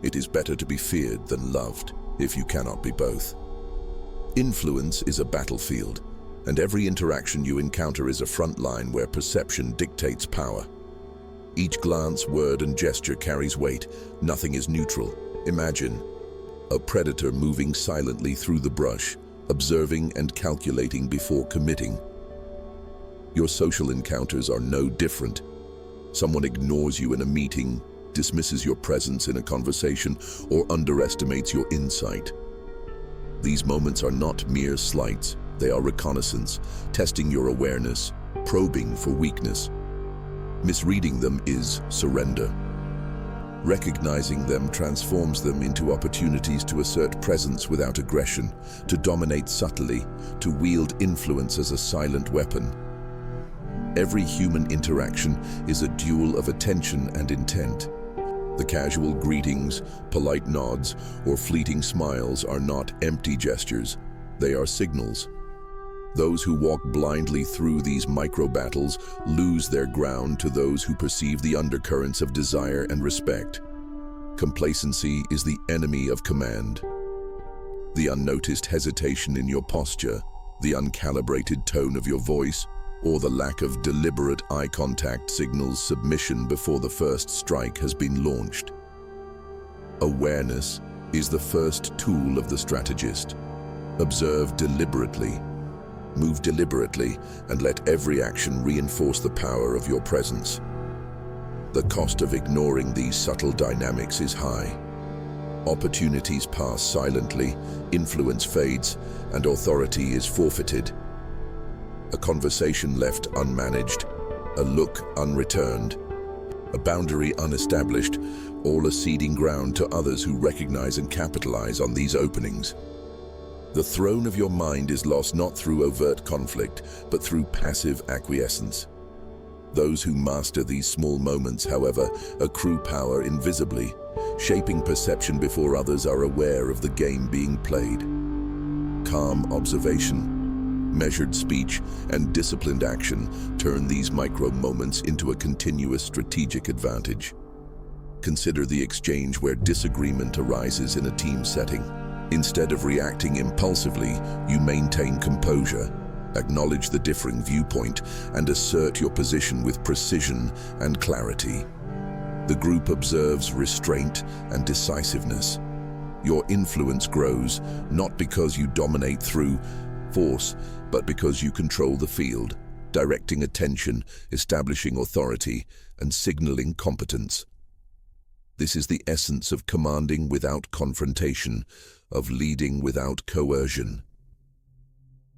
It is better to be feared than loved, if you cannot be both. Influence is a battlefield, and every interaction you encounter is a front line where perception dictates power. Each glance, word, and gesture carries weight. Nothing is neutral. Imagine a predator moving silently through the brush, observing and calculating before committing. Your social encounters are no different. Someone ignores you in a meeting, dismisses your presence in a conversation, or underestimates your insight. These moments are not mere slights. They are reconnaissance, testing your awareness, probing for weakness. Misreading them is surrender. Recognizing them transforms them into opportunities to assert presence without aggression, to dominate subtly, to wield influence as a silent weapon. Every human interaction is a duel of attention and intent. The casual greetings, polite nods, or fleeting smiles are not empty gestures. They are signals. Those who walk blindly through these micro-battles lose their ground to those who perceive the undercurrents of desire and respect. Complacency is the enemy of command. The unnoticed hesitation in your posture, the uncalibrated tone of your voice, or the lack of deliberate eye contact signals submission before the first strike has been launched. Awareness is the first tool of the strategist. Observe deliberately, move deliberately, and let every action reinforce the power of your presence. The cost of ignoring these subtle dynamics is high. Opportunities pass silently, influence fades, and authority is forfeited. A conversation left unmanaged, a look unreturned, a boundary unestablished, all are ceding ground to others who recognize and capitalize on these openings. The throne of your mind is lost not through overt conflict, but through passive acquiescence. Those who master these small moments, however, accrue power invisibly, shaping perception before others are aware of the game being played. Calm observation, measured speech, and disciplined action turn these micro-moments into a continuous strategic advantage. Consider the exchange where disagreement arises in a team setting. Instead of reacting impulsively, you maintain composure, acknowledge the differing viewpoint, and assert your position with precision and clarity. The group observes restraint and decisiveness. Your influence grows, not because you dominate through force, but because you control the field, directing attention, establishing authority, and signaling competence. This is the essence of commanding without confrontation, of leading without coercion.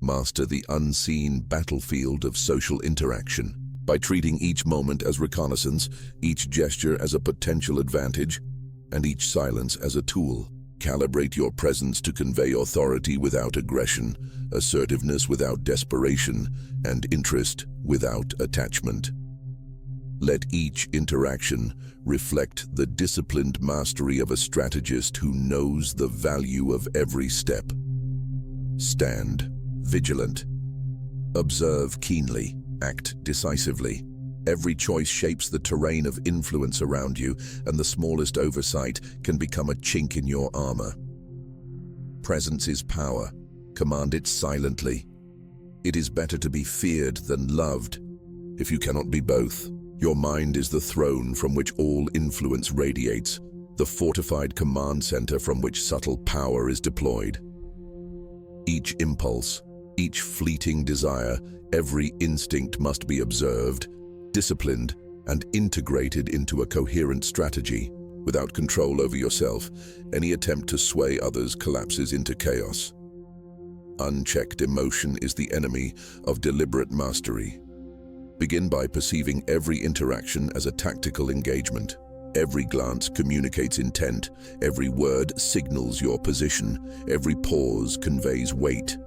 Master the unseen battlefield of social interaction by treating each moment as reconnaissance, each gesture as a potential advantage, and each silence as a tool. Calibrate your presence to convey authority without aggression, assertiveness without desperation, and interest without attachment. Let each interaction reflect the disciplined mastery of a strategist who knows the value of every step. Stand vigilant. Observe keenly. Act decisively. Every choice shapes the terrain of influence around you, and the smallest oversight can become a chink in your armor. Presence is power. Command it silently. It is better to be feared than loved, if you cannot be both. Your mind is the throne from which all influence radiates, the fortified command center from which subtle power is deployed. Each impulse, each fleeting desire, every instinct must be observed, disciplined, and integrated into a coherent strategy. Without control over yourself, any attempt to sway others collapses into chaos. Unchecked emotion is the enemy of deliberate mastery. Begin by perceiving every interaction as a tactical engagement. Every glance communicates intent, every word signals your position, every pause conveys weight.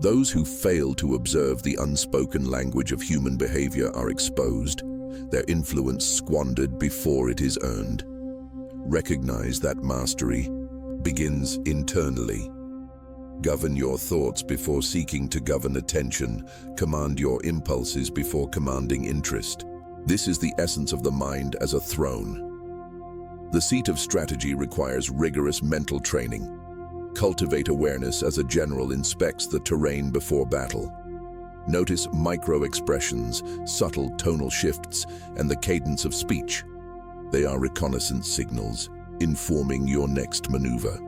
Those who fail to observe the unspoken language of human behavior are exposed, their influence squandered before it is earned. Recognize that mastery begins internally. Govern your thoughts before seeking to govern attention. Command your impulses before commanding interest. This is the essence of the mind as a throne. The seat of strategy requires rigorous mental training. Cultivate awareness as a general inspects the terrain before battle. Notice micro-expressions, subtle tonal shifts, and the cadence of speech. They are reconnaissance signals, informing your next maneuver.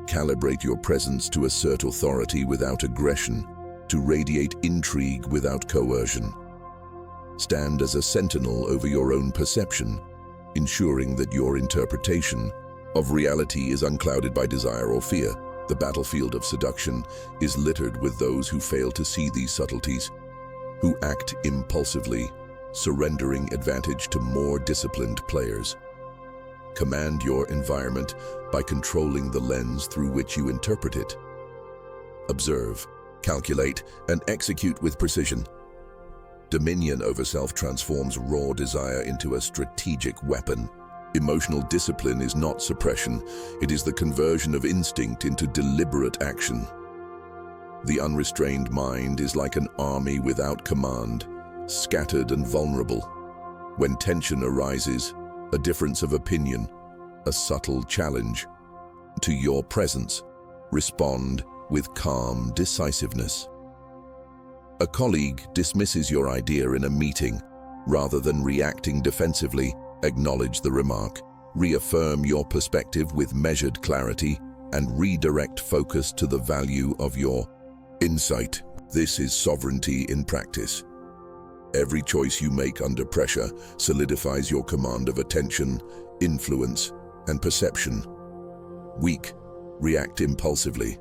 Calibrate your presence to assert authority without aggression, to radiate intrigue without coercion. Stand as a sentinel over your own perception, ensuring that your interpretation of reality is unclouded by desire or fear. The battlefield of seduction is littered with those who fail to see these subtleties, who act impulsively, surrendering advantage to more disciplined players. Command your environment by controlling the lens through which you interpret it. Observe, calculate, and execute with precision. Dominion over self transforms raw desire into a strategic weapon. Emotional discipline is not suppression, it is the conversion of instinct into deliberate action. The unrestrained mind is like an army without command, scattered and vulnerable. When tension arises, a difference of opinion, a subtle challenge to your presence, respond with calm decisiveness. A colleague dismisses your idea in a meeting. Rather than reacting defensively, acknowledge the remark, reaffirm your perspective with measured clarity, and redirect focus to the value of your insight. This is sovereignty in practice. Every choice you make under pressure solidifies your command of attention, influence, and perception. Weak, react impulsively.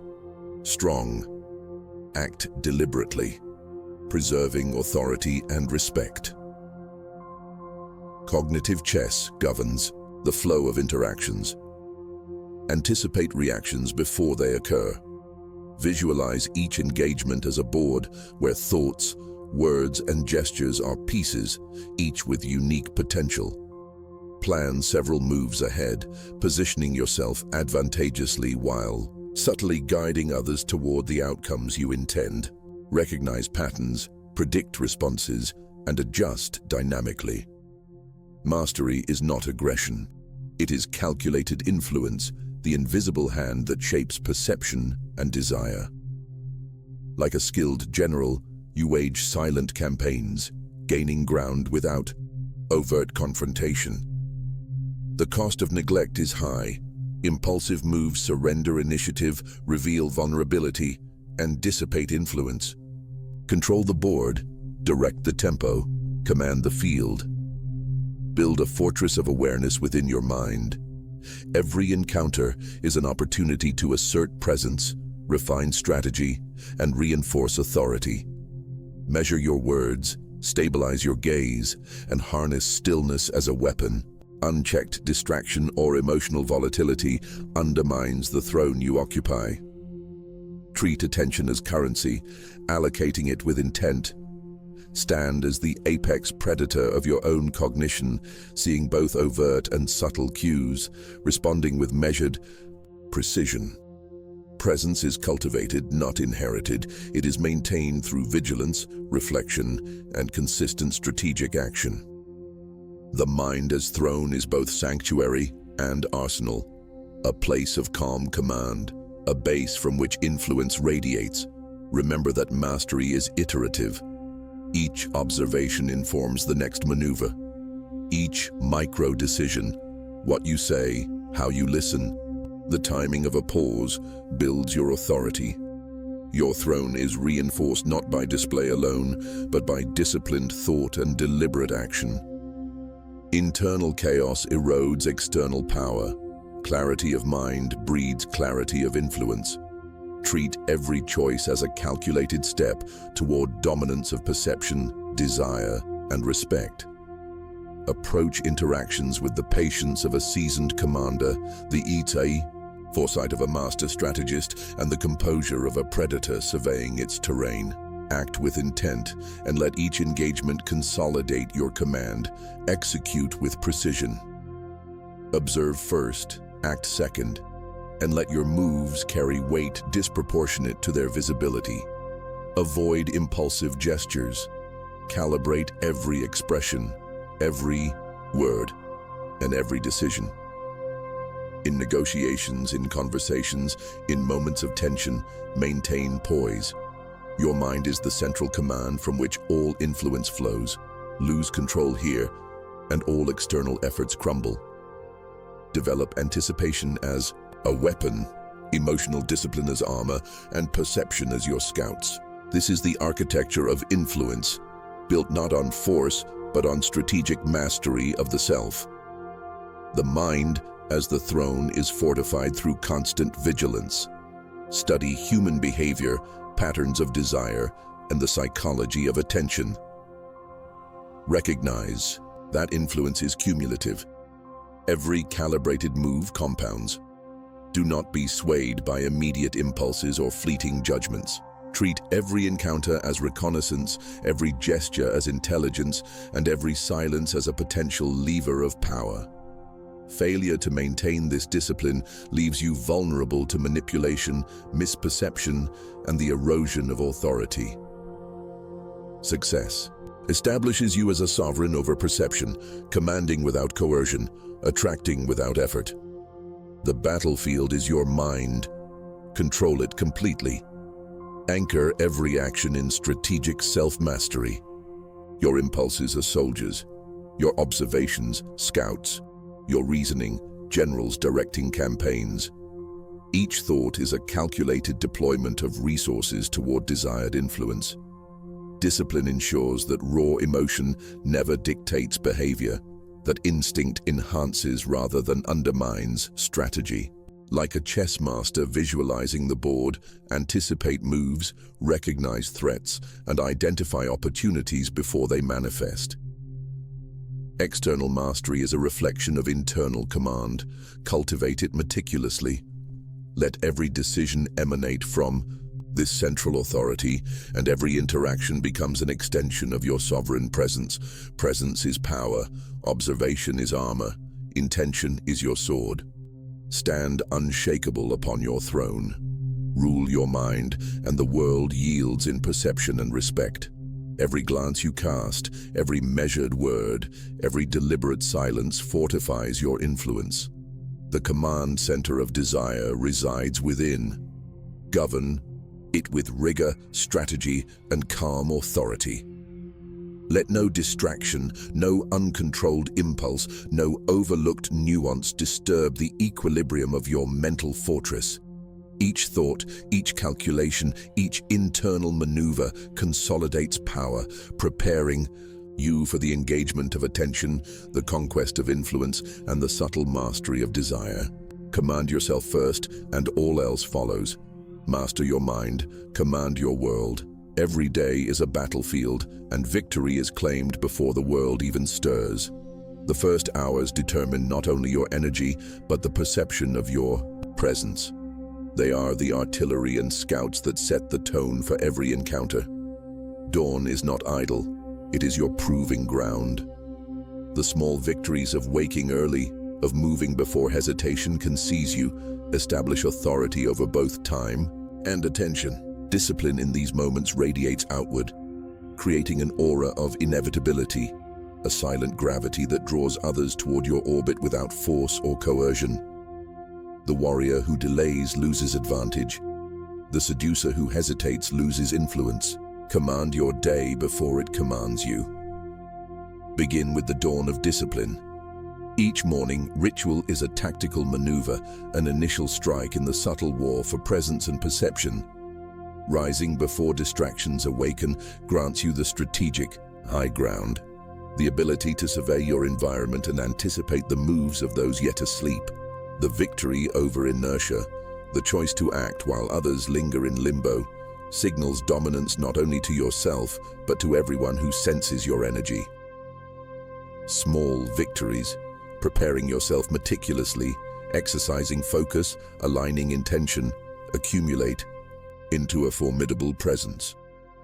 Strong, act deliberately, preserving authority and respect. Cognitive chess governs the flow of interactions. Anticipate reactions before they occur. Visualize each engagement as a board where thoughts, words, and gestures are pieces, each with unique potential. Plan several moves ahead, positioning yourself advantageously while subtly guiding others toward the outcomes you intend. Recognize patterns, predict responses, and adjust dynamically. Mastery is not aggression. It is calculated influence, the invisible hand that shapes perception and desire. Like a skilled general, you wage silent campaigns, gaining ground without overt confrontation. The cost of neglect is high. Impulsive moves surrender initiative, reveal vulnerability, and dissipate influence. Control the board, direct the tempo, command the field. Build a fortress of awareness within your mind. Every encounter is an opportunity to assert presence, refine strategy, and reinforce authority. Measure your words, stabilize your gaze, and harness stillness as a weapon. Unchecked distraction or emotional volatility undermines the throne you occupy. Treat attention as currency, allocating it with intent. Stand as the apex predator of your own cognition, seeing both overt and subtle cues, responding with measured precision. Presence is cultivated, not inherited. It is maintained through vigilance, reflection, and consistent strategic action. The mind as throne is both sanctuary and arsenal, a place of calm command, a base from which influence radiates. Remember that mastery is iterative. Each observation informs the next maneuver. Each micro-decision, what you say, how you listen, the timing of a pause, builds your authority. Your throne is reinforced not by display alone, but by disciplined thought and deliberate action. Internal chaos erodes external power. Clarity of mind breeds clarity of influence. Treat every choice as a calculated step toward dominance of perception, desire, and respect. Approach interactions with the patience of a seasoned commander, the foresight of a master strategist, and the composure of a predator surveying its terrain. Act with intent, and let each engagement consolidate your command. Execute with precision. Observe first, act second, and let your moves carry weight disproportionate to their visibility. Avoid impulsive gestures. Calibrate every expression, every word, and every decision. In negotiations, in conversations, in moments of tension, maintain poise. Your mind is the central command from which all influence flows. Lose control here, and all external efforts crumble. Develop anticipation as a weapon, emotional discipline as armor, and perception as your scouts. This is the architecture of influence, built not on force, but on strategic mastery of the self. The mind, as the throne, is fortified through constant vigilance. Study human behavior, patterns of desire, and the psychology of attention. Recognize that influence is cumulative. Every calibrated move compounds. Do not be swayed by immediate impulses or fleeting judgments. Treat every encounter as reconnaissance, every gesture as intelligence, and every silence as a potential lever of power. Failure to maintain this discipline leaves you vulnerable to manipulation, misperception, and the erosion of authority. Success establishes you as a sovereign over perception, commanding without coercion, attracting without effort. The battlefield is your mind. Control it completely. Anchor every action in strategic self-mastery. Your impulses are soldiers, your observations, scouts, your reasoning, generals directing campaigns. Each thought is a calculated deployment of resources toward desired influence. Discipline ensures that raw emotion never dictates behavior, that instinct enhances rather than undermines strategy. Like a chess master visualizing the board, anticipate moves, recognize threats, and identify opportunities before they manifest. External mastery is a reflection of internal command. Cultivate it meticulously. Let every decision emanate from this central authority, and every interaction becomes an extension of your sovereign presence. Presence is power, observation is armor, intention is your sword. Stand unshakable upon your throne. Rule your mind, and the world yields in perception and respect. Every glance you cast, every measured word, every deliberate silence fortifies your influence. The command center of desire resides within. Govern it with rigor, strategy, and calm authority. Let no distraction, no uncontrolled impulse, no overlooked nuance disturb the equilibrium of your mental fortress. Each thought, each calculation, each internal maneuver consolidates power, preparing you for the engagement of attention, the conquest of influence, and the subtle mastery of desire. Command yourself first, and all else follows. Master your mind, command your world. Every day is a battlefield, and victory is claimed before the world even stirs. The first hours determine not only your energy, but the perception of your presence. They are the artillery and scouts that set the tone for every encounter. Dawn is not idle, it is your proving ground. The small victories of waking early, of moving before hesitation can seize you, establish authority over both time and attention. Discipline in these moments radiates outward, creating an aura of inevitability, a silent gravity that draws others toward your orbit without force or coercion. The warrior who delays loses advantage. The seducer who hesitates loses influence. Command your day before it commands you. Begin with the dawn of discipline. Each morning, ritual is a tactical maneuver, an initial strike in the subtle war for presence and perception. Rising before distractions awaken grants you the strategic high ground, the ability to survey your environment and anticipate the moves of those yet asleep. The victory over inertia, the choice to act while others linger in limbo, signals dominance not only to yourself, but to everyone who senses your energy. Small victories, preparing yourself meticulously, exercising focus, aligning intention, accumulate into a formidable presence.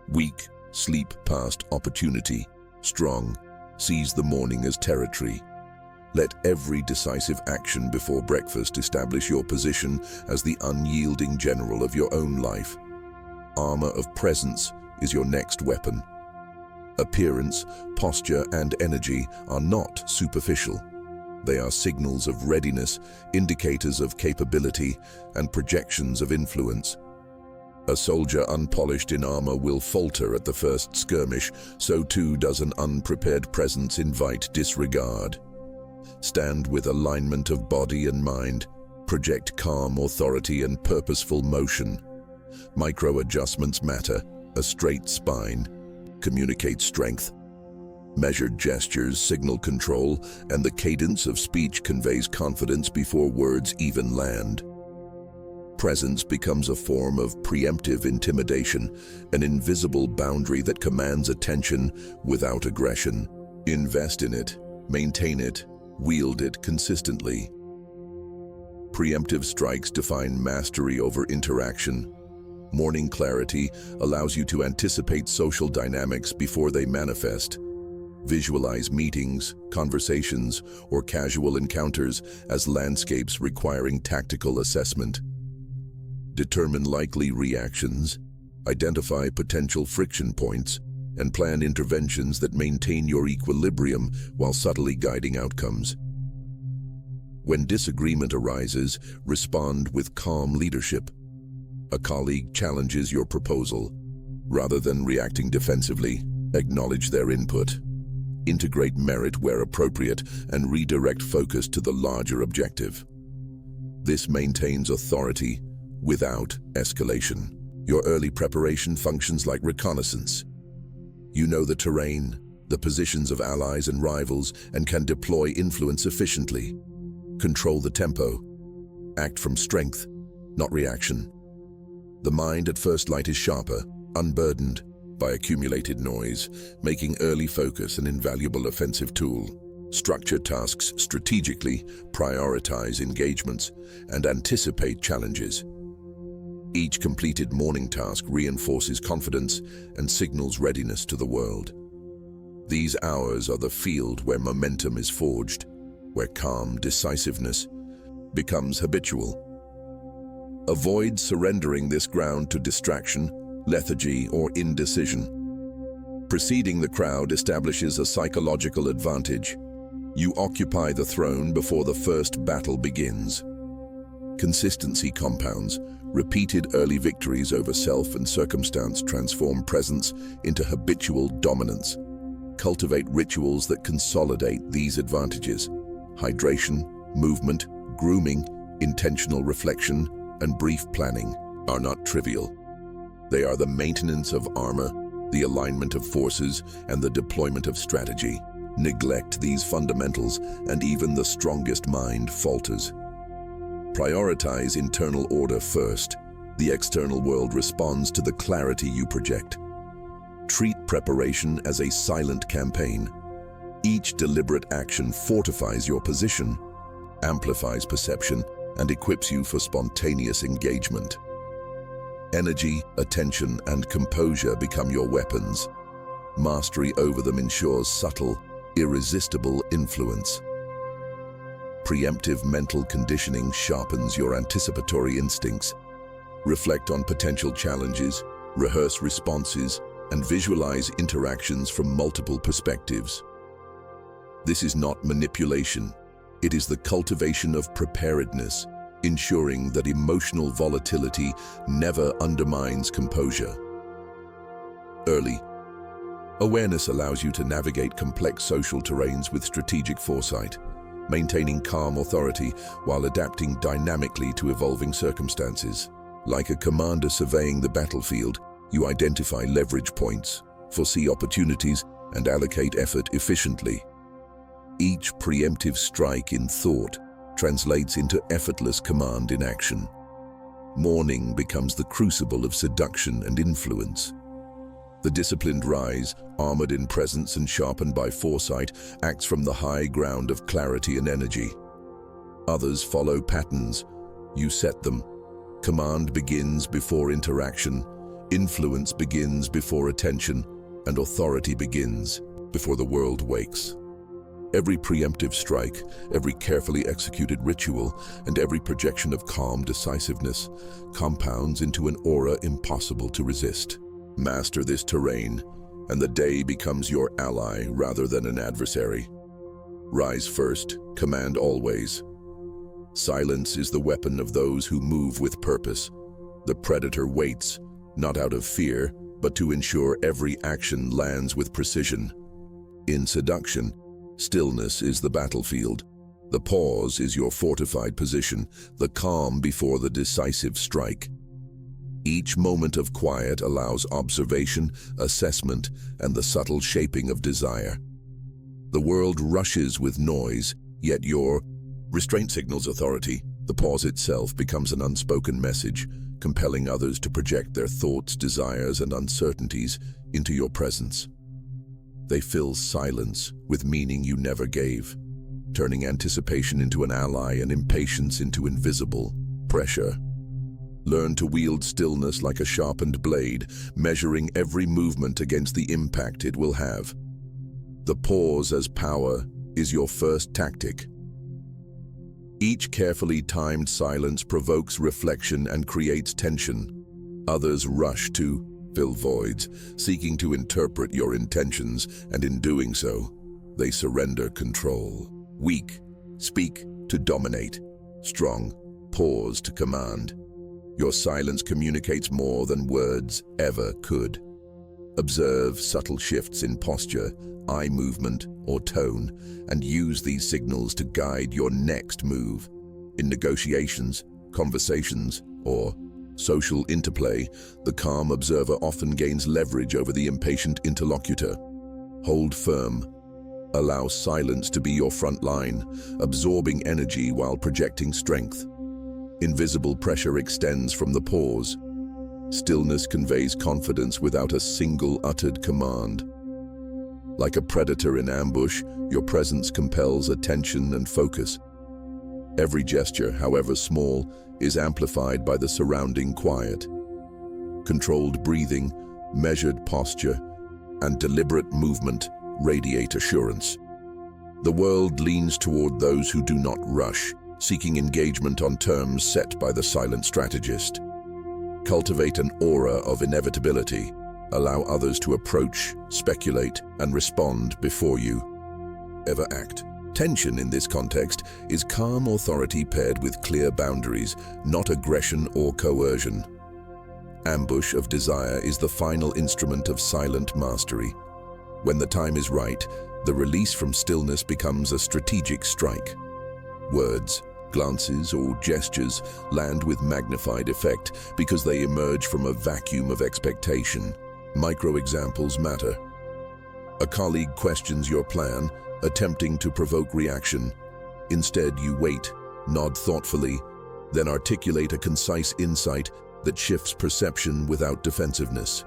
Weak, sleep past opportunity. Strong, seize the morning as territory. Let every decisive action before breakfast establish your position as the unyielding general of your own life. Armor of presence is your next weapon. Appearance, posture, and energy are not superficial. They are signals of readiness, indicators of capability, and projections of influence. A soldier unpolished in armor will falter at the first skirmish, so too does an unprepared presence invite disregard. Stand with alignment of body and mind, project calm authority and purposeful motion. Micro-adjustments matter, a straight spine communicates strength. Measured gestures signal control, and the cadence of speech conveys confidence before words even land. Presence becomes a form of preemptive intimidation, an invisible boundary that commands attention without aggression. Invest in it, maintain it, wield it consistently. Preemptive strikes define mastery over interaction. Morning clarity allows you to anticipate social dynamics before they manifest. Visualize meetings, conversations, or casual encounters as landscapes requiring tactical assessment. Determine likely reactions, identify potential friction points, and plan interventions that maintain your equilibrium while subtly guiding outcomes. When disagreement arises, respond with calm leadership. A colleague challenges your proposal. Rather than reacting defensively, acknowledge their input. Integrate merit where appropriate and redirect focus to the larger objective. This maintains authority without escalation. Your early preparation functions like reconnaissance. You know the terrain, the positions of allies and rivals, and can deploy influence efficiently. Control the tempo. Act from strength, not reaction. The mind at first light is sharper, unburdened by accumulated noise, making early focus an invaluable offensive tool. Structure tasks strategically, prioritize engagements, and anticipate challenges. Each completed morning task reinforces confidence and signals readiness to the world. These hours are the field where momentum is forged, where calm decisiveness becomes habitual. Avoid surrendering this ground to distraction, lethargy, or indecision. Preceding the crowd establishes a psychological advantage. You occupy the throne before the first battle begins. Consistency compounds. Repeated early victories over self and circumstance transform presence into habitual dominance. Cultivate rituals that consolidate these advantages. Hydration, movement, grooming, intentional reflection, and brief planning are not trivial. They are the maintenance of armor, the alignment of forces, and the deployment of strategy. Neglect these fundamentals, and even the strongest mind falters. Prioritize internal order first. The external world responds to the clarity you project. Treat preparation as a silent campaign. Each deliberate action fortifies your position, amplifies perception, and equips you for spontaneous engagement. Energy, attention, and composure become your weapons. Mastery over them ensures subtle, irresistible influence. Preemptive mental conditioning sharpens your anticipatory instincts. Reflect on potential challenges, rehearse responses, and visualize interactions from multiple perspectives. This is not manipulation. It is the cultivation of preparedness, ensuring that emotional volatility never undermines composure. Early awareness allows you to navigate complex social terrains with strategic foresight, maintaining calm authority while adapting dynamically to evolving circumstances. Like a commander surveying the battlefield, you identify leverage points, foresee opportunities, and allocate effort efficiently. Each preemptive strike in thought translates into effortless command in action. Morning becomes the crucible of seduction and influence. The disciplined rise, armored in presence and sharpened by foresight, acts from the high ground of clarity and energy. Others follow patterns. You set them. Command begins before interaction, influence begins before attention, and authority begins before the world wakes. Every preemptive strike, every carefully executed ritual, and every projection of calm decisiveness compounds into an aura impossible to resist. Master this terrain, and the day becomes your ally rather than an adversary. Rise first, command always. Silence is the weapon of those who move with purpose. The predator waits, not out of fear, but to ensure every action lands with precision. In seduction, stillness is the battlefield. The pause is your fortified position, the calm before the decisive strike. Each moment of quiet allows observation, assessment, and the subtle shaping of desire. The world rushes with noise, yet your restraint signals authority. The pause itself becomes an unspoken message, compelling others to project their thoughts, desires, and uncertainties into your presence. They fill silence with meaning you never gave, turning anticipation into an ally and impatience into invisible pressure. Learn to wield stillness like a sharpened blade, measuring every movement against the impact it will have. The pause as power is your first tactic. Each carefully timed silence provokes reflection and creates tension. Others rush to fill voids, seeking to interpret your intentions, and in doing so, they surrender control. Weak, speak to dominate. Strong, pause to command. Your silence communicates more than words ever could. Observe subtle shifts in posture, eye movement, or tone, and use these signals to guide your next move. In negotiations, conversations, or social interplay, the calm observer often gains leverage over the impatient interlocutor. Hold firm. Allow silence to be your front line, absorbing energy while projecting strength. Invisible pressure extends from the pause. Stillness conveys confidence without a single uttered command. Like a predator in ambush, your presence compels attention and focus. Every gesture, however small, is amplified by the surrounding quiet. Controlled breathing, measured posture, and deliberate movement radiate assurance. The world leans toward those who do not rush, seeking engagement on terms set by the silent strategist. Cultivate an aura of inevitability. Allow others to approach, speculate, and respond before you ever act. Tension in this context is calm authority paired with clear boundaries, not aggression or coercion. Ambush of desire is the final instrument of silent mastery. When the time is right, the release from stillness becomes a strategic strike. Words, glances, or gestures land with magnified effect because they emerge from a vacuum of expectation. Micro-examples matter. A colleague questions your plan, attempting to provoke reaction. Instead, you wait, nod thoughtfully, then articulate a concise insight that shifts perception without defensiveness.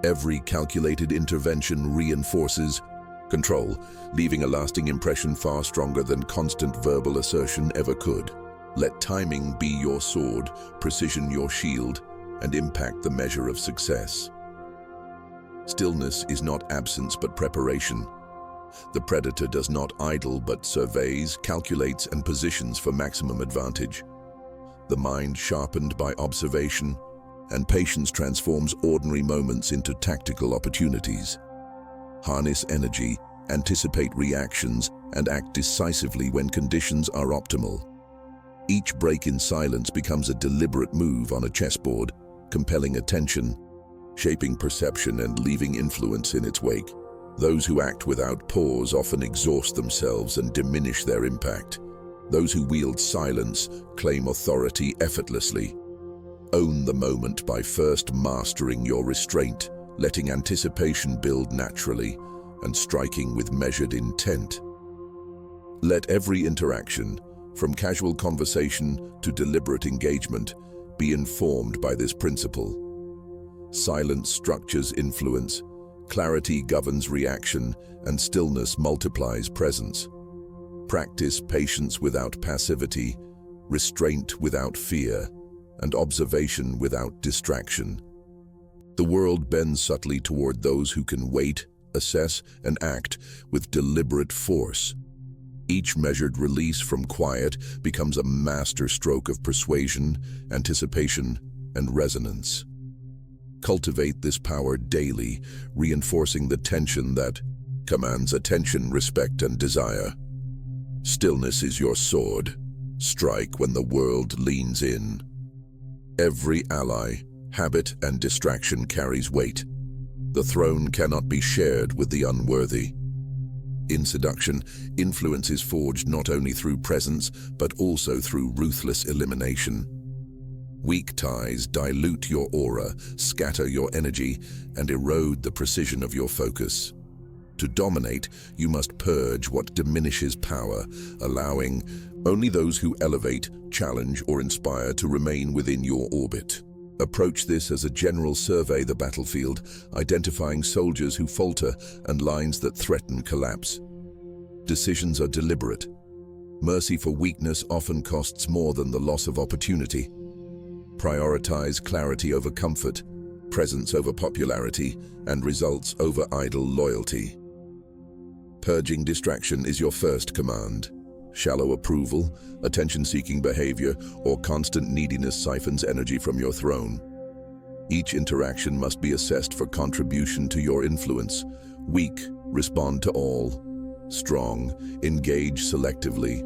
Every calculated intervention reinforces control, leaving a lasting impression far stronger than constant verbal assertion ever could. Let timing be your sword, precision your shield, and impact the measure of success. Stillness is not absence but preparation. The predator does not idle but surveys, calculates, and positions for maximum advantage. The mind sharpened by observation and patience transforms ordinary moments into tactical opportunities. Harness energy, anticipate reactions, and act decisively when conditions are optimal. Each break in silence becomes a deliberate move on a chessboard, compelling attention, shaping perception and leaving influence in its wake. Those who act without pause often exhaust themselves and diminish their impact. Those who wield silence claim authority effortlessly. Own the moment by first mastering your restraint, letting anticipation build naturally, and striking with measured intent. Let every interaction, from casual conversation to deliberate engagement, be informed by this principle. Silence structures influence, clarity governs reaction, and stillness multiplies presence. Practice patience without passivity, restraint without fear, and observation without distraction. The world bends subtly toward those who can wait, assess, and act with deliberate force. Each measured release from quiet becomes a masterstroke of persuasion, anticipation, and resonance. Cultivate this power daily, reinforcing the tension that commands attention, respect, and desire. Stillness is your sword. Strike when the world leans in. Every ally, habit, and distraction carries weight. The throne cannot be shared with the unworthy. In seduction, influence is forged not only through presence, but also through ruthless elimination. Weak ties dilute your aura, scatter your energy, and erode the precision of your focus. To dominate, you must purge what diminishes power, allowing only those who elevate, challenge, or inspire to remain within your orbit. Approach this as a general survey the battlefield, identifying soldiers who falter and lines that threaten collapse. Decisions are deliberate. Mercy for weakness often costs more than the loss of opportunity. Prioritize clarity over comfort, presence over popularity, and results over idle loyalty. Purging distraction is your first command. Shallow approval, attention-seeking behavior, or constant neediness siphons energy from your throne. Each interaction must be assessed for contribution to your influence. Weak, respond to all. Strong, engage selectively.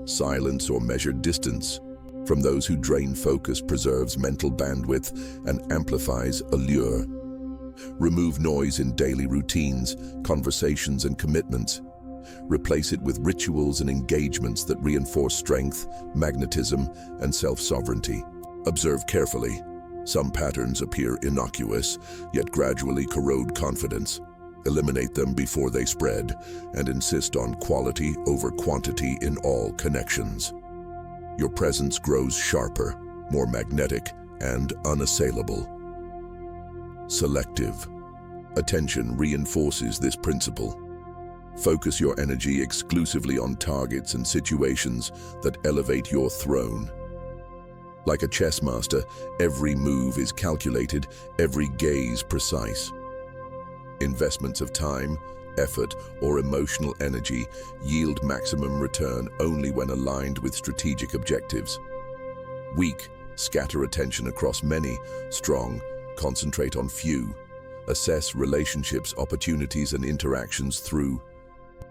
Silence or measured distance from those who drain focus preserves mental bandwidth and amplifies allure. Remove noise in daily routines, conversations, and commitments. Replace it with rituals and engagements that reinforce strength, magnetism, and self-sovereignty. Observe carefully. Some patterns appear innocuous, yet gradually corrode confidence. Eliminate them before they spread, and insist on quality over quantity in all connections. Your presence grows sharper, more magnetic, and unassailable. Selective. Attention reinforces this principle. Focus your energy exclusively on targets and situations that elevate your throne. Like a chess master, every move is calculated, every gaze precise. Investments of time, effort, or emotional energy yield maximum return only when aligned with strategic objectives. Weak, scatter attention across many. Strong, concentrate on few. Assess relationships, opportunities, and interactions through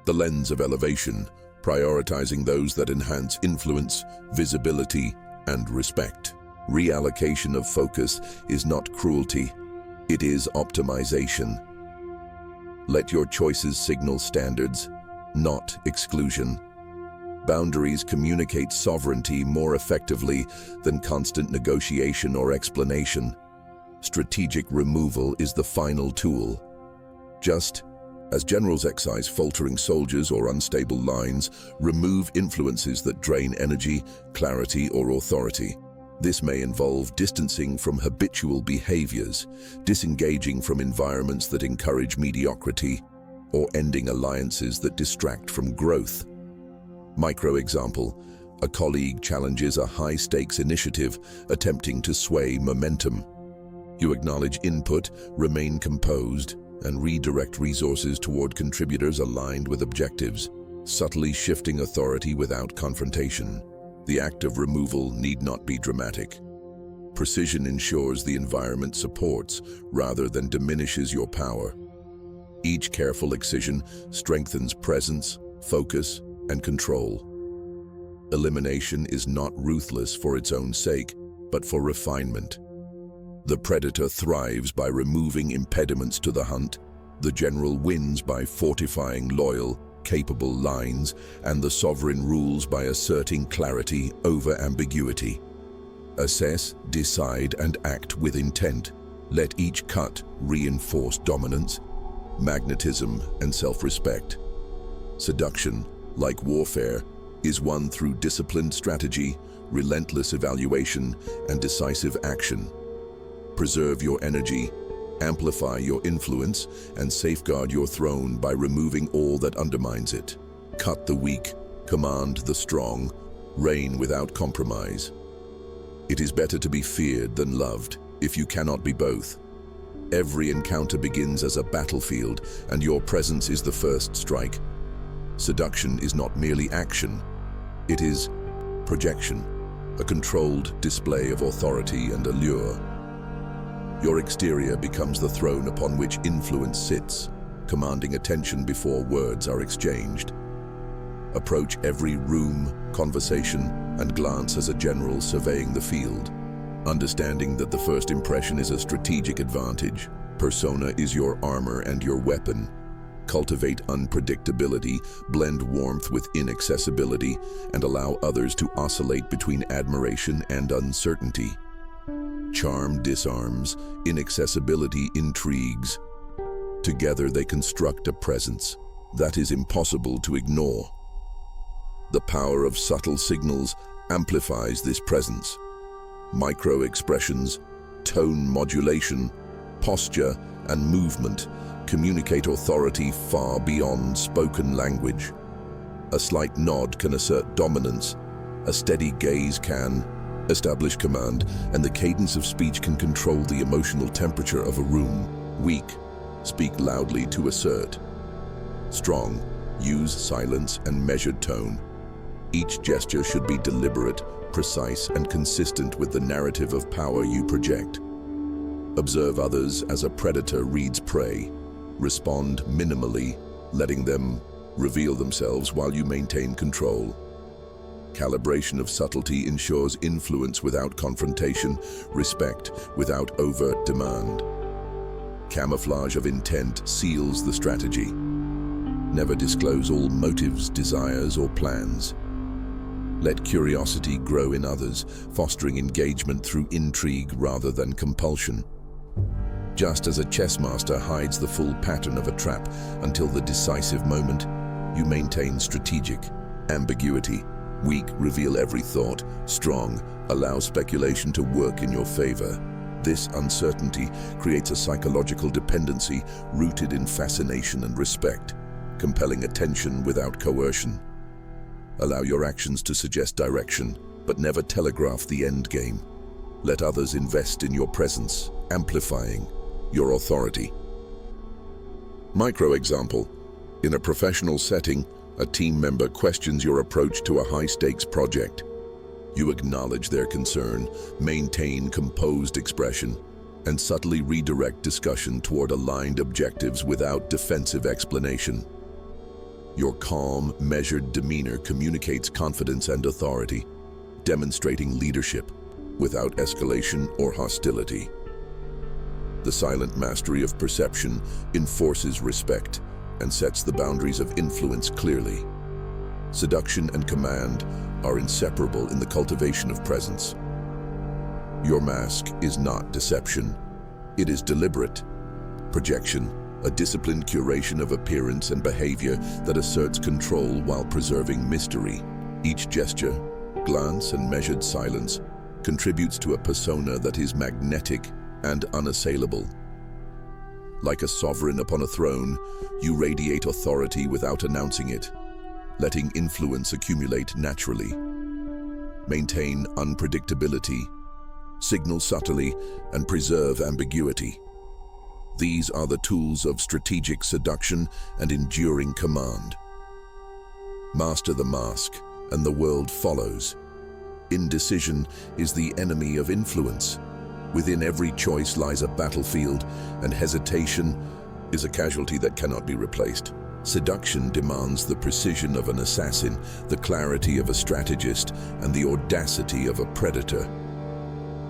the lens of elevation, prioritizing those that enhance influence, visibility, and respect. Reallocation of focus is not cruelty, it is optimization. Let your choices signal standards, not exclusion. Boundaries communicate sovereignty more effectively than constant negotiation or explanation. Strategic removal is the final tool. Just as generals excise faltering soldiers or unstable lines, remove influences that drain energy, clarity, or authority. This may involve distancing from habitual behaviors, disengaging from environments that encourage mediocrity, or ending alliances that distract from growth. Micro example: a colleague challenges a high-stakes initiative, attempting to sway momentum. You acknowledge input, remain composed, and redirect resources toward contributors aligned with objectives, subtly shifting authority without confrontation. The act of removal need not be dramatic. Precision ensures the environment supports rather than diminishes your power. Each careful excision strengthens presence, focus, and control. Elimination is not ruthless for its own sake, but for refinement. The predator thrives by removing impediments to the hunt. The general wins by fortifying loyal, capable lines, and the sovereign rules by asserting clarity over ambiguity. Assess, decide, and act with intent. Let each cut reinforce dominance, magnetism, and self-respect. Seduction, like warfare, is won through disciplined strategy, relentless evaluation, and decisive action. Preserve your energy, amplify your influence, and safeguard your throne by removing all that undermines it. Cut the weak, command the strong, reign without compromise. It is better to be feared than loved, if you cannot be both. Every encounter begins as a battlefield, and your presence is the first strike. Seduction is not merely action, it is projection, a controlled display of authority and allure. Your exterior becomes the throne upon which influence sits. commanding attention before words are exchanged. Approach every room, conversation, and glance as a general surveying the field, understanding that the first impression is a strategic advantage. Persona is your armor and your weapon. Cultivate unpredictability, blend warmth with inaccessibility, and allow others to oscillate between admiration and uncertainty. Charm disarms, inaccessibility intrigues. Together they construct a presence that is impossible to ignore. The power of subtle signals amplifies this presence. Micro-expressions, tone modulation, posture, and movement communicate authority far beyond spoken language. A slight nod can assert dominance, a steady gaze can establish command, and the cadence of speech can control the emotional temperature of a room. Weak, speak loudly to assert. Strong, use silence and measured tone. Each gesture should be deliberate, precise, and consistent with the narrative of power you project. Observe others as a predator reads prey. Respond minimally, letting them reveal themselves while you maintain control. Calibration of subtlety ensures influence without confrontation, respect without overt demand. Camouflage of intent seals the strategy. Never disclose all motives, desires, or plans. Let curiosity grow in others, fostering engagement through intrigue rather than compulsion. Just as a chess master hides the full pattern of a trap until the decisive moment, you maintain strategic ambiguity. Weak, reveal every thought. Strong, allow speculation to work in your favor. This uncertainty creates a psychological dependency rooted in fascination and respect, compelling attention without coercion. Allow your actions to suggest direction, but never telegraph the end game. Let others invest in your presence, amplifying your authority. Micro-example. In a professional setting, a team member questions your approach to a high-stakes project. You acknowledge their concern, maintain composed expression, and subtly redirect discussion toward aligned objectives without defensive explanation. Your calm, measured demeanor communicates confidence and authority, demonstrating leadership without escalation or hostility. The silent mastery of perception enforces respect and sets the boundaries of influence clearly. Seduction and command are inseparable in the cultivation of presence. Your mask is not deception. It is deliberate projection, a disciplined curation of appearance and behavior that asserts control while preserving mystery. Each gesture, glance, and measured silence contributes to a persona that is magnetic and unassailable. Like a sovereign upon a throne, you radiate authority without announcing it, letting influence accumulate naturally. Maintain unpredictability, signal subtly, and preserve ambiguity. These are the tools of strategic seduction and enduring command. Master the mask, and the world follows. Indecision is the enemy of influence. Within every choice lies a battlefield, and hesitation is a casualty that cannot be replaced. Seduction demands the precision of an assassin, the clarity of a strategist, and the audacity of a predator.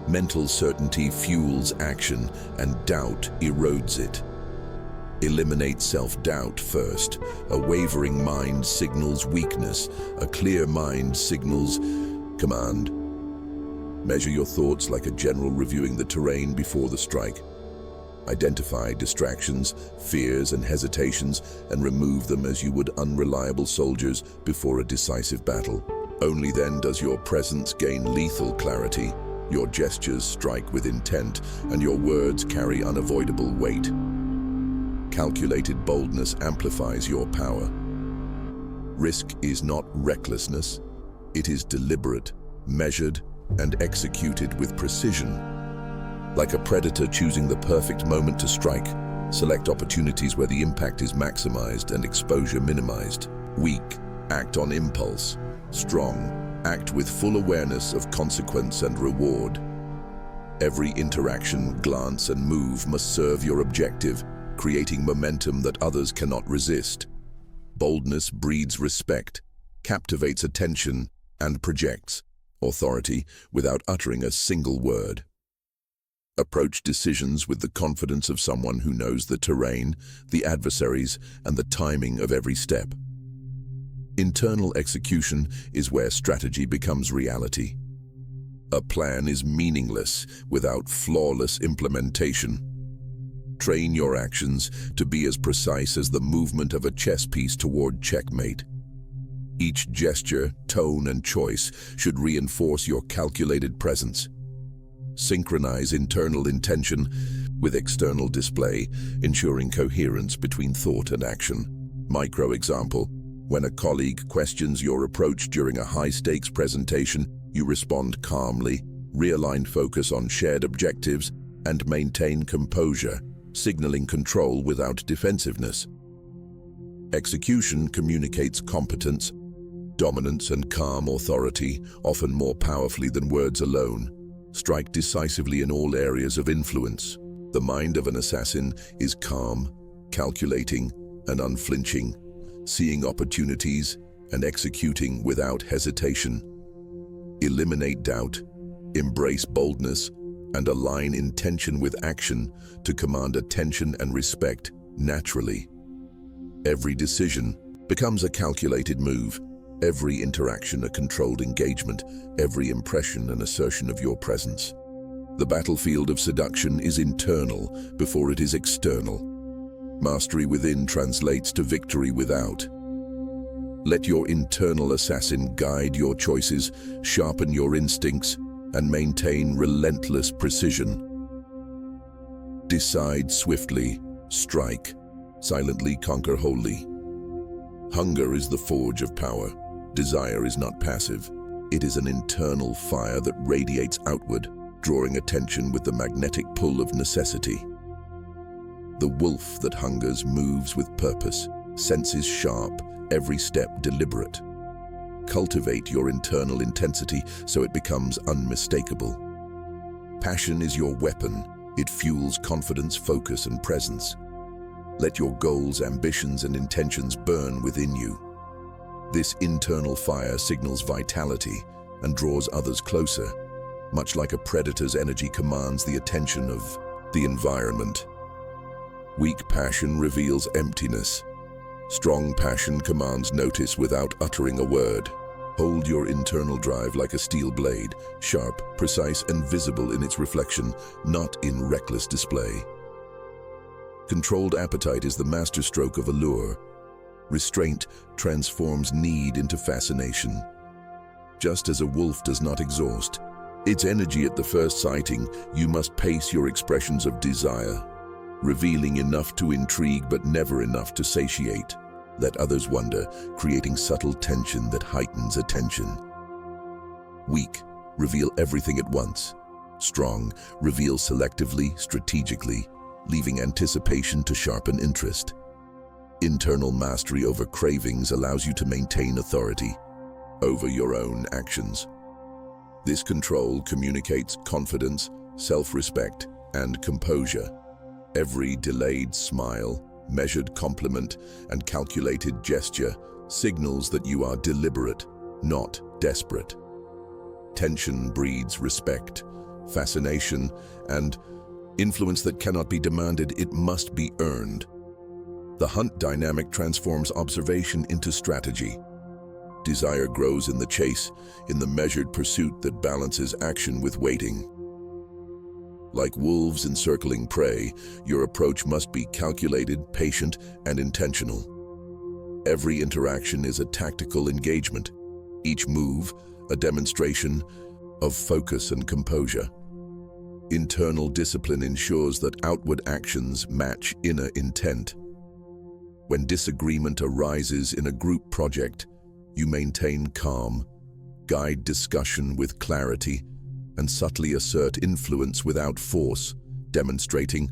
Mental certainty fuels action, and doubt erodes it. Eliminate self-doubt first. A wavering mind signals weakness. A clear mind signals command. Measure your thoughts like a general reviewing the terrain before the strike. Identify distractions, fears, and hesitations, and remove them as you would unreliable soldiers before a decisive battle. Only then does your presence gain lethal clarity. Your gestures strike with intent, and your words carry unavoidable weight. Calculated boldness amplifies your power. Risk is not recklessness. It is deliberate, measured, and executed with precision. Like a predator choosing the perfect moment to strike, select opportunities where the impact is maximized and exposure minimized. Weak, act on impulse. Strong, act with full awareness of consequence and reward. Every interaction, glance, and move must serve your objective, creating momentum that others cannot resist. Boldness breeds respect, captivates attention, and projects authority without uttering a single word. Approach decisions with the confidence of someone who knows the terrain, the adversaries, and the timing of every step. Internal execution is where strategy becomes reality. A plan is meaningless without flawless implementation. Train your actions to be as precise as the movement of a chess piece toward checkmate. Each gesture, tone, and choice should reinforce your calculated presence. Synchronize internal intention with external display, ensuring coherence between thought and action. Micro example: when a colleague questions your approach during a high-stakes presentation, you respond calmly, realign focus on shared objectives, and maintain composure, signaling control without defensiveness. Execution communicates competence, dominance, and calm authority, often more powerfully than words alone. Strike decisively in all areas of influence. The mind of an assassin is calm, calculating, and unflinching, seeing opportunities and executing without hesitation. Eliminate doubt, embrace boldness, and align intention with action to command attention and respect naturally. Every decision becomes a calculated move, every interaction a controlled engagement, every impression an assertion of your presence. The battlefield of seduction is internal before it is external. Mastery within translates to victory without. Let your internal assassin guide your choices, sharpen your instincts, and maintain relentless precision. Decide swiftly, strike, silently conquer wholly. Hunger is the forge of power. Desire is not passive. It is an internal fire that radiates outward, drawing attention with the magnetic pull of necessity. The wolf that hungers moves with purpose, senses sharp, every step deliberate. Cultivate your internal intensity so it becomes unmistakable. Passion is your weapon. It fuels confidence, focus, and presence. Let your goals, ambitions, and intentions burn within you. This internal fire signals vitality and draws others closer, much like a predator's energy commands the attention of the environment. Weak passion reveals emptiness. Strong passion commands notice without uttering a word. Hold your internal drive like a steel blade, sharp, precise, and visible in its reflection, not in reckless display. Controlled appetite is the masterstroke of allure. Restraint transforms need into fascination. Just as a wolf does not exhaust its energy at the first sighting, you must pace your expressions of desire, revealing enough to intrigue but never enough to satiate. Let others wonder, creating subtle tension that heightens attention. Weak, reveal everything at once. Strong, reveal selectively, strategically, leaving anticipation to sharpen interest. Internal mastery over cravings allows you to maintain authority over your own actions. This control communicates confidence, self-respect, and composure. Every delayed smile, measured compliment, and calculated gesture signals that you are deliberate, not desperate. Tension breeds respect, fascination, and influence that cannot be demanded. It must be earned. The hunt dynamic transforms observation into strategy. Desire grows in the chase, in the measured pursuit that balances action with waiting. Like wolves encircling prey, your approach must be calculated, patient, and intentional. Every interaction is a tactical engagement, each move a demonstration of focus and composure. Internal discipline ensures that outward actions match inner intent. When disagreement arises in a group project, you maintain calm, guide discussion with clarity, and subtly assert influence without force, demonstrating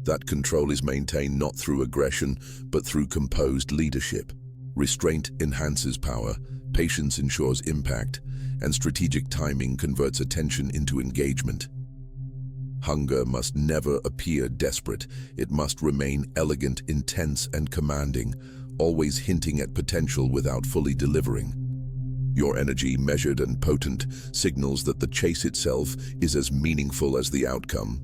that control is maintained not through aggression, but through composed leadership. Restraint enhances power, patience ensures impact, and strategic timing converts attention into engagement. Hunger must never appear desperate. It must remain elegant, intense, and commanding, always hinting at potential without fully delivering. Your energy, measured and potent, signals that the chase itself is as meaningful as the outcome.